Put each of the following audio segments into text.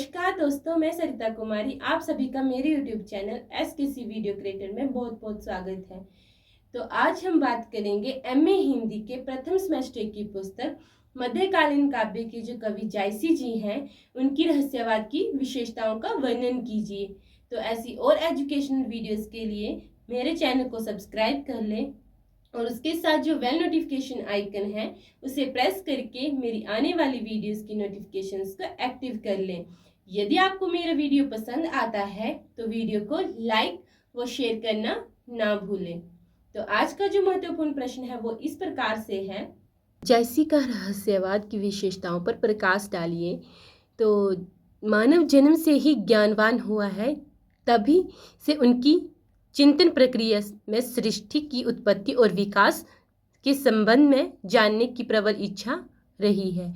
नमस्कार दोस्तों, मैं सरिता कुमारी। आप सभी का मेरे YouTube channel SKC video creator में बहुत बहुत स्वागत है। तो आज हम बात करेंगे MA हिंदी के प्रथम सेमेस्टर की पुस्तक मध्यकालीन काव्य के जो कवि जायसी जी हैं, उनकी रहस्यवाद की विशेषताओं का वर्णन कीजिए। तो ऐसी और एजुकेशनल वीडियोस के लिए मेरे चैनल को सब्सक्राइब कर लें और उसके साथ जो बेल नोटिफिकेशन आइकन है उसे प्रेस करके मेरी आने वाली वीडियोस की नोटिफिकेशंस को एक्टिव कर लें। यदि आपको मेरा वीडियो पसंद आता है तो वीडियो को लाइक व शेयर करना ना भूलें। तो आज का जो महत्वपूर्ण प्रश्न है वो इस प्रकार से है, जायसी का रहस्यवाद की विशेषताओं पर प्रकाश डालिए। तो मानव जन्म से ही ज्ञानवान हुआ है, तभी से उनकी चिंतन प्रक्रिया में सृष्टि की उत्पत्ति और विकास के संबंध में जानने की प्रबल इच्छा रही है।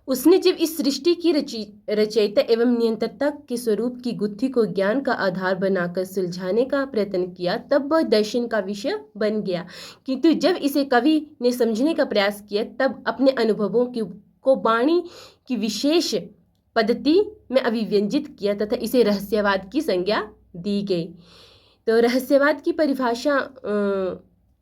उसने जब इस सृष्टि की रचयिता एवं नियंत्रता के स्वरूप की गुत्थी को ज्ञान का आधार बनाकर सुलझाने का प्रयत्न किया, तब वह दर्शन का विषय बन गया। किंतु जब इसे कवि ने समझने का प्रयास किया, तब अपने अनुभवों को वाणी की विशेष पद्धति में अभिव्यंजित किया तथा इसे रहस्यवाद की संज्ञा दी गई। तो रहस्यवाद की परिभाषा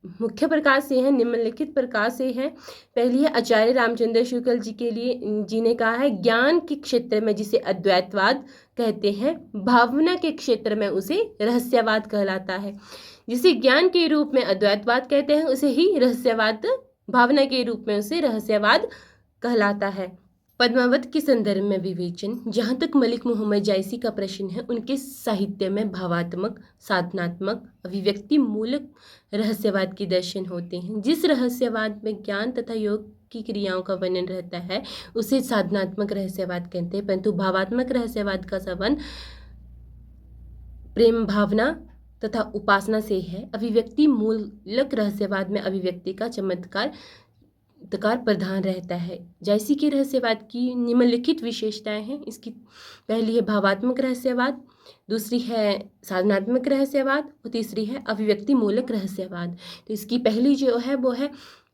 मुख्य प्रकार से है, निम्नलिखित प्रकार से है। पहली है आचार्य रामचंद्र शुक्ल जी ने कहा है, ज्ञान के क्षेत्र में जिसे अद्वैतवाद कहते हैं, भावना के क्षेत्र में उसे रहस्यवाद कहलाता है। जिसे ज्ञान के रूप में अद्वैतवाद कहते हैं उसे ही रहस्यवाद, भावना के रूप में उसे रहस्यवाद कहलाता है। पद्मावत के संदर्भ में विवेचन। जहाँ तक मलिक मोहम्मद जायसी का प्रश्न है, उनके साहित्य में भावात्मक, साधनात्मक, अभिव्यक्ति मूलक रहस्यवाद के दर्शन होते हैं। जिस रहस्यवाद में ज्ञान तथा योग की क्रियाओं का वर्णन रहता है उसे साधनात्मक रहस्यवाद कहते हैं, परंतु भावात्मक रहस्यवाद का संबंध प्रेम भावना तथा उपासना से है। अभिव्यक्ति मूलक रहस्यवाद में अभिव्यक्ति का चमत्कार प्रधान रहता है। जायसी के रहस्यवाद की निम्नलिखित विशेषताएं हैं। इसकी पहली है भावात्मक रहस्यवाद, दूसरी है साधनात्मक रहस्यवाद और तीसरी है अभिव्यक्ति मूलक रहस्यवाद। तो इसकी पहली जो है वो है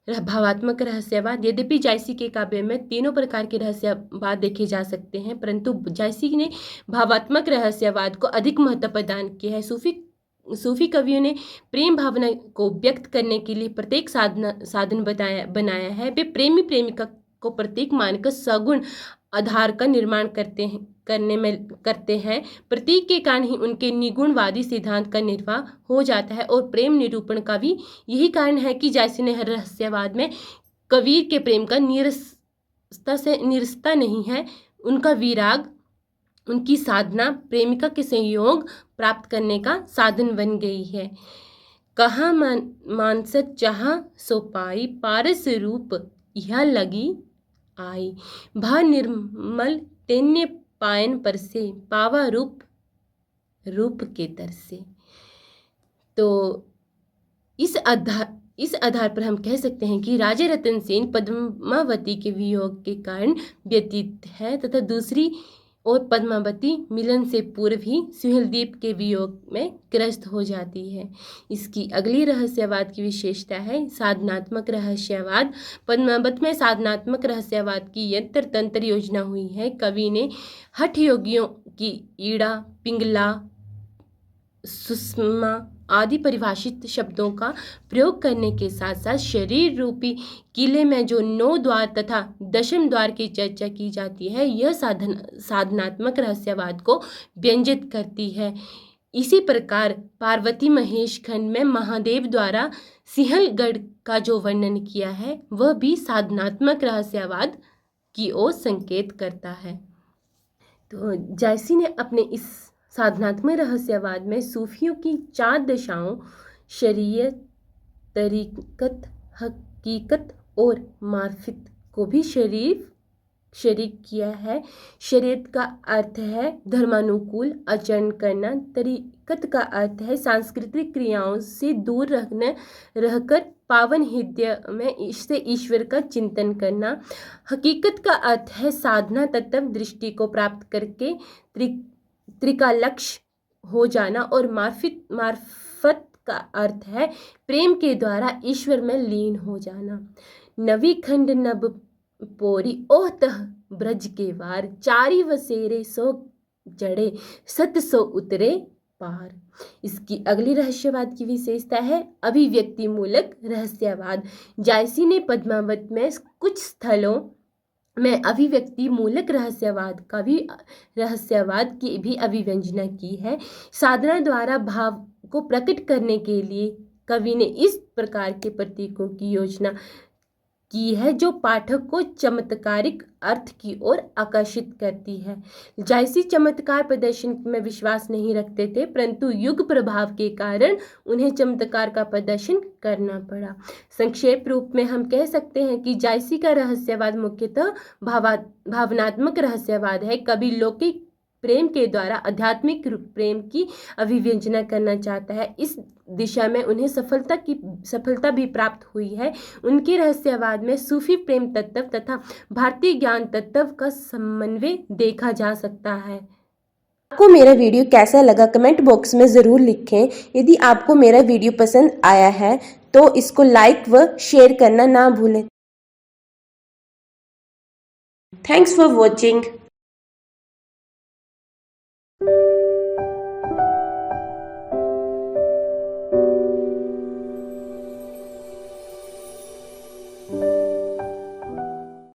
भावात्मक रहस्यवाद। यद्यपि जायसी के काव्य में तीनों प्रकार के रहस्यवाद देखे जा सकते हैं, परंतु जायसी ने भावात्मक रहस्यवाद को अधिक महत्व प्रदान किया है। सूफी कवियों ने प्रेम भावना को व्यक्त करने के लिए प्रत्येक साधन बनाया है। वे प्रेमी प्रेमिका को प्रतीक मानकर सगुण आधार का निर्माण करते हैं। प्रतीक के कारण ही उनके निगुणवादी सिद्धांत का निर्वाह हो जाता है और प्रेम निरूपण का भी यही कारण है कि जायसी ने हर रहस्यवाद में कबीर के प्रेम का निरस्ता नहीं है। उनका विराग, उनकी साधना प्रेमिका के संयोग प्राप्त करने का साधन बन गई है। कहाँ मानसत चाहा सो पाई, पारस रूप यह लगी आई। भा निर्मल तेन्य पायन पर से, पावा रूप के दर से। तो इस आधार पर हम कह सकते हैं कि राजा रतन सेन पद्मावती के वियोग के कारण व्यतीत है तथा दूसरी और पद्मावती मिलन से पूर्व ही सुहेलदीप के वियोग में ग्रस्त हो जाती है। इसकी अगली रहस्यवाद की विशेषता है साधनात्मक रहस्यवाद। पद्मावत में साधनात्मक रहस्यवाद की यंत्र तंत्र योजना हुई है। कवि ने हठ योगियों की ईड़ा, पिंगला, सुषमा आदि परिभाषित शब्दों का प्रयोग करने के साथ साथ शरीर रूपी किले में जो 9 द्वार तथा 10वें द्वार की चर्चा की जाती है, यह साधनात्मक रहस्यवाद को व्यंजित करती है। इसी प्रकार पार्वती महेश खंड में महादेव द्वारा सिंहलगढ़ का जो वर्णन किया है वह भी साधनात्मक रहस्यवाद की ओर संकेत करता है। तो जायसी ने अपने इस साधनात्मक रहस्यवाद में सूफियों की 4 दशाओं शरीयत, तरीकत, हकीकत और मार्फत को भी शरीक किया है। शरीयत का अर्थ है धर्मानुकूल आचरण करना, तरीकत का अर्थ है सांस्कृतिक क्रियाओं से दूर रहकर पावन हृदय में इससे ईश्वर का चिंतन करना। हकीकत का अर्थ है साधना तत्व दृष्टि को प्राप्त करके त्रिकालक्ष्य हो जाना और मार्फत का अर्थ है प्रेम के द्वारा ईश्वर में लीन हो जाना। नवी खंड नब पोरी ओह तह ब्रज के वार, चारी वसेरे सो जड़े, सत सो उतरे पार। इसकी अगली रहस्यवाद की विशेषता है अभिव्यक्ति मूलक रहस्यवाद। जायसी ने पद्मावत में कुछ स्थलों में अभिव्यक्ति मूलक रहस्यवाद की भी अभिव्यंजना की है। साधना द्वारा भाव को प्रकट करने के लिए कवि ने इस प्रकार के प्रतीकों की योजना की है जो पाठक को चमत्कारिक अर्थ की ओर आकर्षित करती है। जायसी चमत्कार प्रदर्शन में विश्वास नहीं रखते थे, परंतु युग प्रभाव के कारण उन्हें चमत्कार का प्रदर्शन करना पड़ा। संक्षेप रूप में हम कह सकते हैं कि जायसी का रहस्यवाद मुख्यतः भावनात्मक रहस्यवाद है। कवि लौकिक प्रेम के द्वारा आध्यात्मिक प्रेम की अभिव्यंजना करना चाहता है। इस दिशा में उन्हें सफलता भी प्राप्त हुई है। उनके रहस्यवाद में सूफी प्रेम तत्व तथा भारतीय ज्ञान तत्व का समन्वय देखा जा सकता है। आपको मेरा वीडियो कैसा लगा कमेंट बॉक्स में ज़रूर लिखें। यदि आपको मेरा वीडियो पसंद आया है तो इसको लाइक व शेयर करना ना भूलें। Thanks for watching.